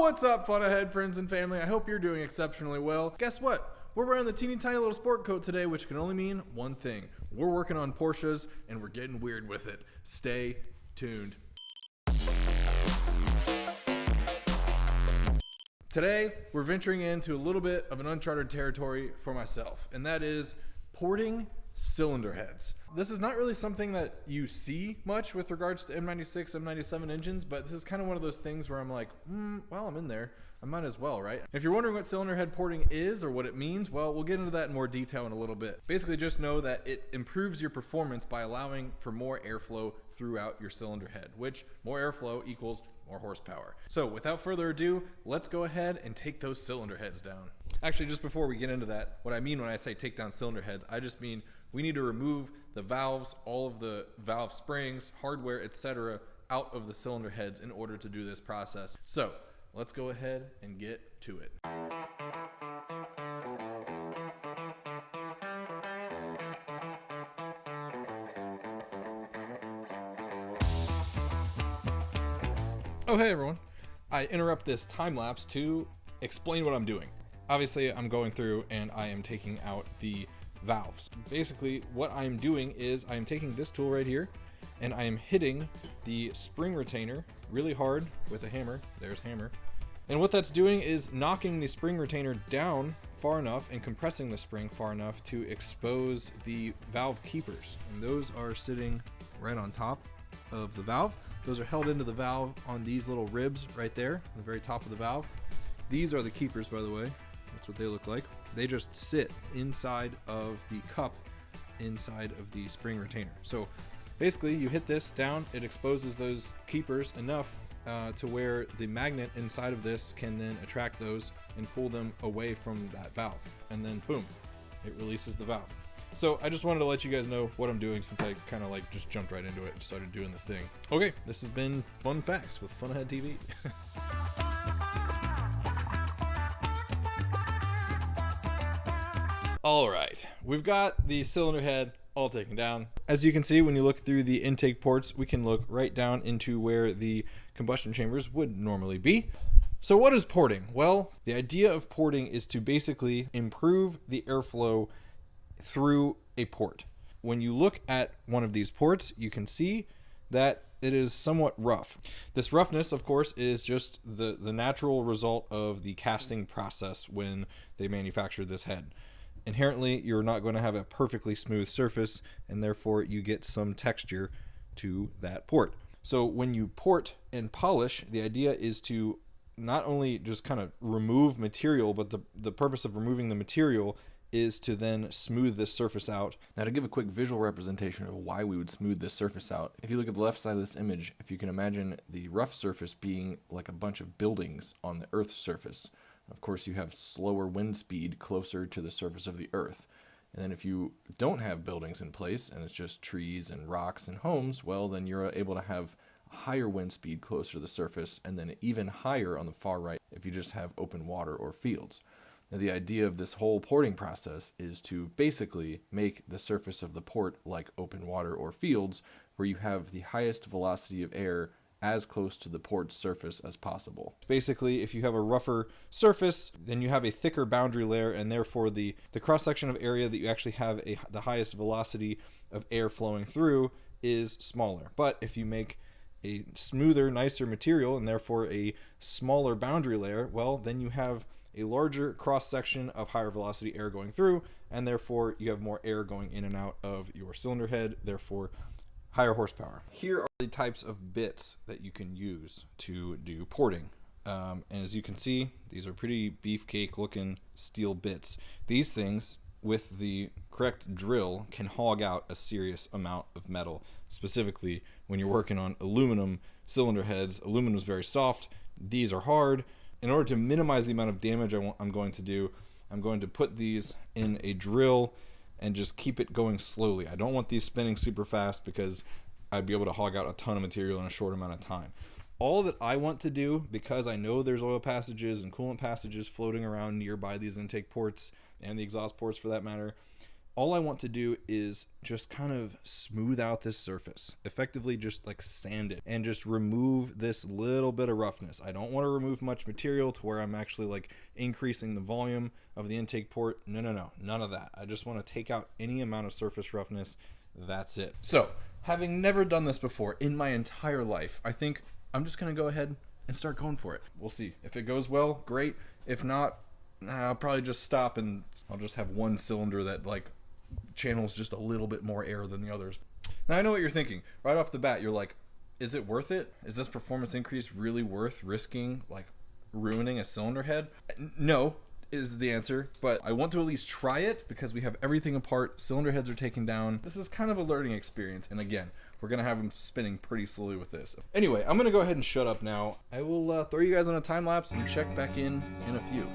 What's up, FunAhead friends and family? I hope you're doing exceptionally well. Guess what? We're wearing the teeny tiny little sport coat today, which can only mean one thing. We're working on Porsches, and we're getting weird with it. Stay tuned. Today, we're venturing into a little bit of an uncharted territory for myself, and that is porting cylinder heads. This is not really something that you see much with regards to M96, M97 engines, but this is kind of one of those things where I'm like, well, I'm in there. I might as well, right? If you're wondering what cylinder head porting is or what it means, well, we'll get into that in more detail in a little bit. Basically, just know that it improves your performance by allowing for more airflow throughout your cylinder head, which more airflow equals more horsepower. So without further ado, let's go ahead and take those cylinder heads down. Actually, just before we get into that, what I mean when I say take down cylinder heads, I just mean we need to remove the valves, all of the valve springs, hardware, etc. out of the cylinder heads in order to do this process. So let's go ahead and get to it. Oh, hey everyone. I interrupt this time lapse to explain what I'm doing. Obviously, I'm going through and I am taking out the valves. Basically, what I'm doing is I'm taking this tool right here and I am hitting the spring retainer really hard with a hammer. There's hammer. And what that's doing is knocking the spring retainer down far enough and compressing the spring far enough to expose the valve keepers. And those are sitting right on top of the valve. Those are held into the valve on these little ribs right there, at the very top of the valve. These are the keepers, by the way. That's what they look like. They just sit inside of the cup, inside of the spring retainer. So basically, you hit this down, it exposes those keepers enough to where the magnet inside of this can then attract those and pull them away from that valve. And then boom, it releases the valve. So I just wanted to let you guys know what I'm doing since I kind of like just jumped right into it and started doing the thing. Okay, this has been Fun Facts with FunAhead TV. All right, we've got the cylinder head all taken down. As you can see, when you look through the intake ports, we can look right down into where the combustion chambers would normally be. So what is porting? Well, the idea of porting is to basically improve the airflow through a port. When you look at one of these ports, you can see that it is somewhat rough. This roughness, of course, is just the natural result of the casting process when they manufactured this head. Inherently, you're not going to have a perfectly smooth surface, and therefore you get some texture to that port. So when you port and polish, the idea is to not only just kind of remove material, but the purpose of removing the material is to then smooth this surface out. Now, to give a quick visual representation of why we would smooth this surface out, if you look at the left side of this image, if you can imagine the rough surface being like a bunch of buildings on the Earth's surface. Of course, you have slower wind speed closer to the surface of the Earth. And then if you don't have buildings in place and it's just trees and rocks and homes, well, then you're able to have higher wind speed closer to the surface, and then even higher on the far right if you just have open water or fields. Now, the idea of this whole porting process is to basically make the surface of the port like open water or fields, where you have the highest velocity of air as close to the port's surface as possible. Basically, if you have a rougher surface, then you have a thicker boundary layer, and therefore the cross-section of area that you actually have the highest velocity of air flowing through is smaller. But if you make a smoother, nicer material, and therefore a smaller boundary layer, well, then you have a larger cross-section of higher velocity air going through, and therefore you have more air going in and out of your cylinder head, therefore higher horsepower. Here are the types of bits that you can use to do porting. And as you can see, these are pretty beefcake looking steel bits. These things, with the correct drill, can hog out a serious amount of metal. Specifically, when you're working on aluminum cylinder heads, aluminum is very soft. These are hard. In order to minimize the amount of damage I'm going to do, I'm going to put these in a drill and just keep it going slowly. I don't want these spinning super fast because I'd be able to hog out a ton of material in a short amount of time. All that I want to do, because I know there's oil passages and coolant passages floating around nearby these intake ports and the exhaust ports for that matter, all I want to do is just kind of smooth out this surface, effectively just like sand it and just remove this little bit of roughness. I don't want to remove much material to where I'm actually like increasing the volume of the intake port. No, none of that. I just want to take out any amount of surface roughness. That's it. So, having never done this before in my entire life, I think I'm just going to go ahead and start going for it. We'll see. If it goes well, great. If not, I'll probably just stop and I'll just have one cylinder that like channels just a little bit more air than the others. Now I know what you're thinking. Right off the bat, you're like, is it worth it? Is this performance increase really worth risking like ruining a cylinder head? No is the answer, but I want to at least try it because we have everything apart. Cylinder heads are taken down. This is kind of a learning experience, and again, we're gonna have them spinning pretty slowly with this. Anyway, I'm gonna go ahead and shut up now. I will throw you guys on a time lapse and check back in a few.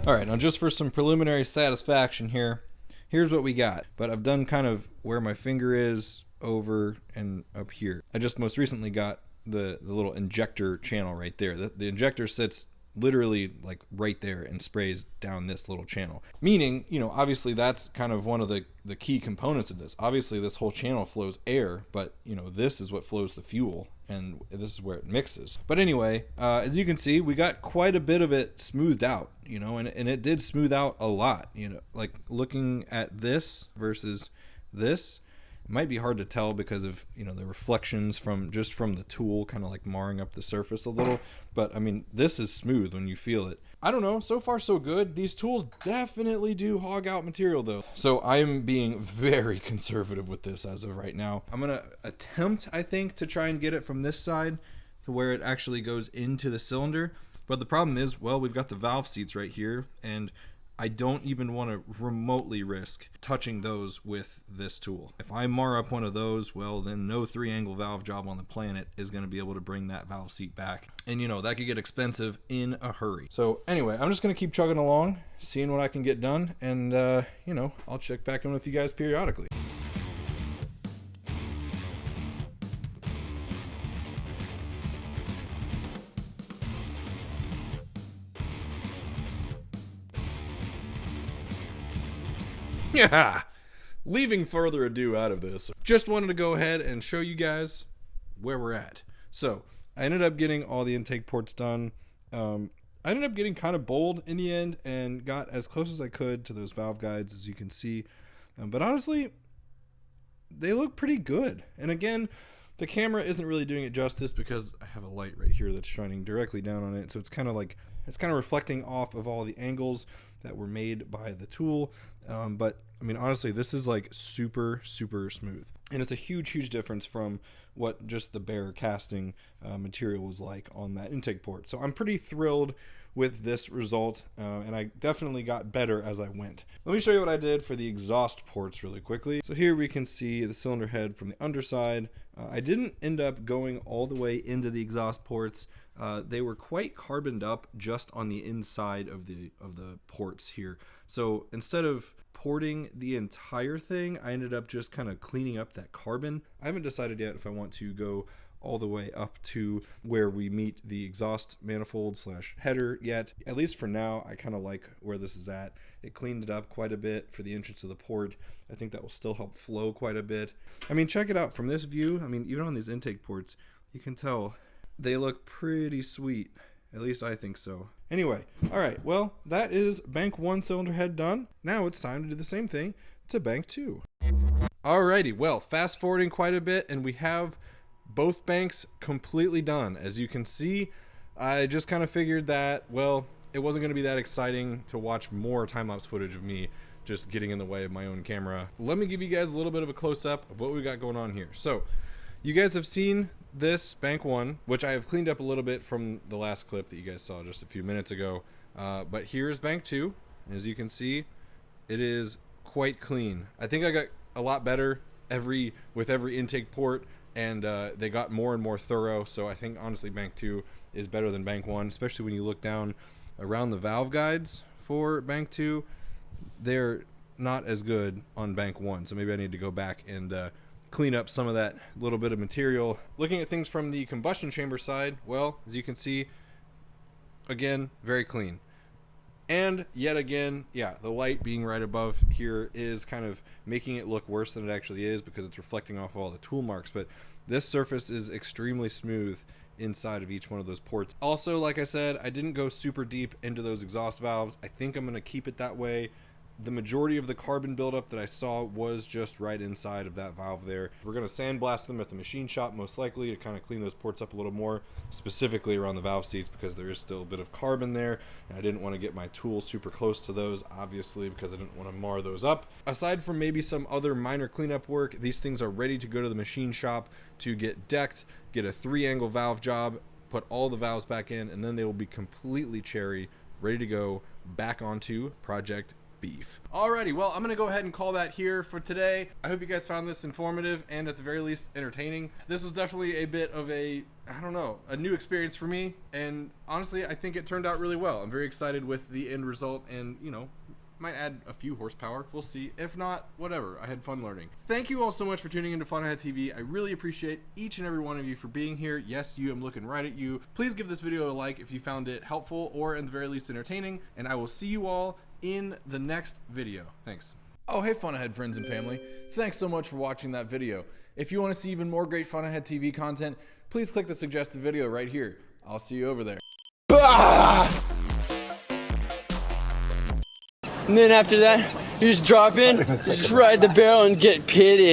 All right, now just for some preliminary satisfaction here, here's what we got. But I've done kind of where my finger is over and up here. I just most recently got the little injector channel right there. The injector sits literally like right there and sprays down this little channel. Meaning, you know, obviously that's kind of one of the key components of this. Obviously this whole channel flows air, but you know, this is what flows the fuel and this is where it mixes. But anyway, as you can see, we got quite a bit of it smoothed out, you know, and it did smooth out a lot, you know, like looking at this versus this. It might be hard to tell because of, you know, the reflections from the tool kind of like marring up the surface a little. But I mean, this is smooth when you feel it. I don't know, so far so good. These tools definitely do hog out material though. So I am being very conservative with this as of right now. I'm gonna attempt, I think, to try and get it from this side to where it actually goes into the cylinder. But the problem is, well, we've got the valve seats right here, and I don't even want to remotely risk touching those with this tool. If I mar up one of those, well, then no 3-angle valve job on the planet is going to be able to bring that valve seat back. And you know, that could get expensive in a hurry. So anyway, I'm just going to keep chugging along, seeing what I can get done. And, you know, I'll check back in with you guys periodically. Yeah, leaving further ado out of this, just wanted to go ahead and show you guys where we're at. So I ended up getting all the intake ports done. I ended up getting kind of bold in the end and got as close as I could to those valve guides, as you can see. But honestly, they look pretty good. And again, the camera isn't really doing it justice because I have a light right here that's shining directly down on it. So it's kind of like, it's kind of reflecting off of all the angles that were made by the tool. But I mean, honestly, this is like super smooth, and it's a huge difference from what just the bare casting material was like on that intake port. So I'm pretty thrilled with this result, and I definitely got better as I went. Let me show you what I did for the exhaust ports really quickly. So here we can see the cylinder head from the underside. I didn't end up going all the way into the exhaust ports. They were quite carboned up just on the inside of the ports here. So instead of porting the entire thing, I ended up just kind of cleaning up that carbon. I haven't decided yet if I want to go all the way up to where we meet the exhaust manifold / header yet. At least for now, I kind of like where this is at. It cleaned it up quite a bit for the entrance of the port. I think that will still help flow quite a bit. I mean, check it out from this view. I mean, even on these intake ports, you can tell they look pretty sweet. At least I think so. Anyway, all right, well, that is bank 1 cylinder head done. Now it's time to do the same thing to bank 2. Alrighty, well, fast forwarding quite a bit, and we have both banks completely done. As you can see, I just kind of figured that, well, it wasn't going to be that exciting to watch more time-lapse footage of me just getting in the way of my own camera. Let me give you guys a little bit of a close-up of what we got going on here. So, you guys have seen this bank 1, which I have cleaned up a little bit from the last clip that you guys saw just a few minutes ago. But here's bank 2. As you can see, it is quite clean. I think I got a lot better with every intake port, and they got more and more thorough. So I think honestly bank 2 is better than bank 1, especially when you look down around the valve guides for bank 2. They're not as good on bank 1, so maybe I need to go back and clean up some of that little bit of material. Looking at things from the combustion chamber side, well, as you can see, again, very clean. And yet again, yeah, the light being right above here is kind of making it look worse than it actually is because it's reflecting off all the tool marks. But this surface is extremely smooth inside of each one of those ports. Also, like I said, I didn't go super deep into those exhaust valves. I think I'm going to keep it that way. The majority of the carbon buildup that I saw was just right inside of that valve there. We're going to sandblast them at the machine shop most likely to kind of clean those ports up a little more, specifically around the valve seats because there is still a bit of carbon there, and I didn't want to get my tool super close to those, obviously, because I didn't want to mar those up. Aside from maybe some other minor cleanup work, these things are ready to go to the machine shop to get decked, get a 3-angle valve job, put all the valves back in, and then they will be completely cherry, ready to go back onto Project Beef. Alrighty, well, I'm gonna go ahead and call that here for today. I hope you guys found this informative and at the very least entertaining. This was definitely a bit of a, I don't know, a new experience for me, and honestly I think it turned out really well. I'm very excited with the end result, and you know, might add a few horsepower, we'll see. If not, whatever, I had fun learning. Thank you all so much for tuning into FunAhead TV. I really appreciate each and every one of you for being here. Yes, you, I'm looking right at you. Please give this video a like if you found it helpful or in the very least entertaining, and I will see you all in the next video. Thanks. Oh, hey FunAhead friends and family. Thanks so much for watching that video. If you want to see even more great FunAhead TV content, please click the suggested video right here. I'll see you over there. And then after that, you just drop in, you just ride the barrel and get pitted.